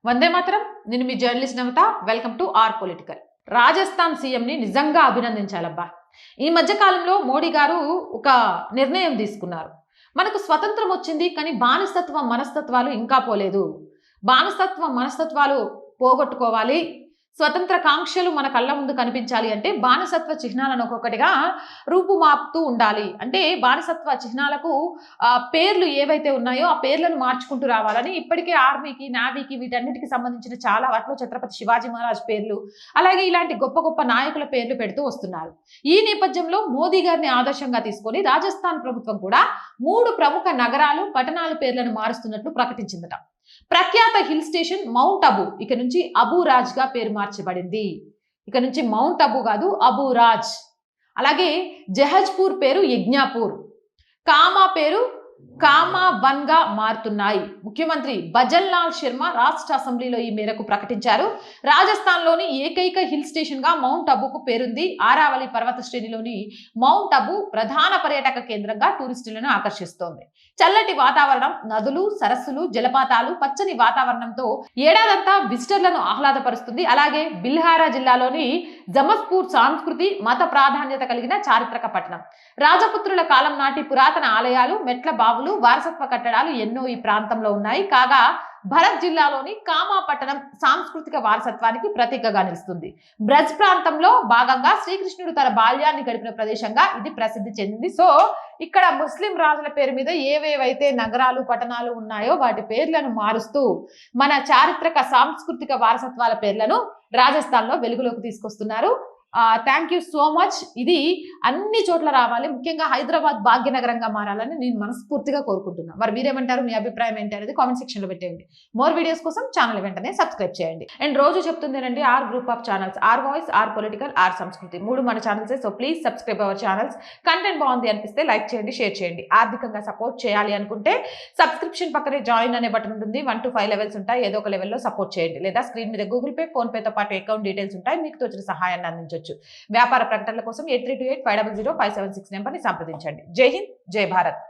వందే మాతరం. నేను మీ journalist Navata. Welcome to our political. Rajasthan సీఎంని నిజంగా అభినందించాలబ్బా. ఈ మధ్య కాలంలో మోడీ గారు ఒక నిర్ణయం తీసుకున్నారు. మనకు స్వతంత్రం వచ్చింది, కానీ బానిసత్వ మనస్తత్వాలు ఇంకా పోలేదు. బానిసత్వ మనస్తత్వాలు పోగొట్టుకోవాలి, స్వతంత్ర కాంక్షలు మన కళ్ళ ముందు కనిపించాలి అంటే బానిసత్వ చిహ్నాలను ఒక్కొక్కటిగా రూపుమాపుతూ ఉండాలి. అంటే బానిసత్వ చిహ్నాలకు పేర్లు ఏవైతే ఉన్నాయో ఆ పేర్లను మార్చుకుంటూ రావాలని ఇప్పటికే ఆర్మీకి, నావీకి వీటన్నిటికి సంబంధించిన చాలా వాటిలో ఛత్రపతి శివాజీ మహారాజ్ పేర్లు, అలాగే ఇలాంటి గొప్ప గొప్ప నాయకుల పేర్లు పెడుతూ వస్తున్నారు. ఈ నేపథ్యంలో మోదీ గారిని ఆదర్శంగా తీసుకొని రాజస్థాన్ ప్రభుత్వం కూడా 3 ప్రముఖ నగరాలు, పట్టణాల పేర్లను మారుస్తున్నట్లు ప్రకటించిందట. ప్రఖ్యాత హిల్ స్టేషన్ మౌంట్ అబు ఇక నుంచి అబు రాజ్ గా పేరు మార్చబడింది. ఇక నుంచి మౌంట్ అబు కాదు, అబు రాజ్. అలాగే జహజ్పూర్ పేరు యజ్ఞాపూర్, కామా పేరు కామా వన్ గా మారుతున్నాయి. ముఖ్యమంత్రి భజన్ లాల్ శర్మ రాష్ట్ర అసెంబ్లీలో ఈ మేరకు ప్రకటించారు. రాజస్థాన్ లోని ఏకైక హిల్ స్టేషన్ గా మౌంట్ అబుకు పేరుంది. ఆరావళి పర్వత శ్రేణిలోని మౌంట్ అబు ప్రధాన పర్యాటక కేంద్రంగా టూరిస్టులను ఆకర్షిస్తోంది. చల్లటి వాతావరణం, నదులు, సరస్సులు, జలపాతాలు, పచ్చని వాతావరణంతో ఏడాదంతా విజిటర్లను ఆహ్లాదపరుస్తుంది. అలాగే బిల్హారా జిల్లాలోని జమస్పూర్ సాంస్కృతి, మత ప్రాధాన్యత కలిగిన చారిత్రక పట్టణం. రాజపుత్రుల కాలం నాటి పురాతన ఆలయాలు, మెట్ల బావులు, వారసత్వ కట్టడాలు ఎన్నో ఈ ప్రాంతంలో ఉన్నాయి. కాగా భరత్ జిల్లాలోని కామా పట్టణం సాంస్కృతిక వారసత్వానికి ప్రతీకగా నిలుస్తుంది. బ్రజ్ ప్రాంతంలో భాగంగా శ్రీకృష్ణుడు తన బాల్యాన్ని గడిపిన ప్రదేశంగా ఇది ప్రసిద్ధి చెందింది. సో ఇక్కడ ముస్లిం రాజుల పేరు మీద ఏవేవైతే నగరాలు, పట్టణాలు ఉన్నాయో వాటి పేర్లను మారుస్తూ మన చారిత్రక సాంస్కృతిక వారసత్వాల పేర్లను రాజస్థాన్ లో వెలుగులోకి తీసుకొస్తున్నారు. Thank you so much. ఇది అన్ని చోట్ల రావాలి, ముఖ్యంగా హైదరాబాద్ భాగ్యనగరంగా మారాలని నేను మనస్ఫూర్తిగా కోరుకుంటున్నాను. మరి మీరేమంటారు? మీ అభిప్రాయం ఏంటి అనేది కామెంట్ సెక్షన్ లో పెట్టేయండి. మోర్ వీడియోస్ కోసం ఛానల్ వెంటనే సబ్స్క్రైబ్ చేయండి. అండ్ రోజు చెప్తుందేనండి, R group of channels, R voice, R political, R Sanskriti, 3 మన ఛానల్సే. So please subscribe our channels. Content బాగుంది అనిపిస్తే లైక్ చేయండి, షేర్ చేయండి. ఆర్థికంగా సపోర్ట్ చేయాలి అనుకుంటే సబ్స్క్రిప్షన్ పక్కనే జాయిన్ అనే బటన్ ఉంటుంది. 1 to 5 లెవెల్స్ ఉంటాయి. ఏదో ఒక లెవెల్లో సపోర్ట్ చేయండి. లేదా స్క్రీన్ మీద గూగుల్ పే, ఫోన్ పేతో పాటు అకౌంట్ డీటెయిల్స్ ఉంటాయి. మీకు తోచిన సహాయాన్ని అందించవచ్చు. వ్యాపార ప్రకటనల కోసం 8328500576 నెంబర్ని సంప్రదించండి. జై హింద్, జై భారత్.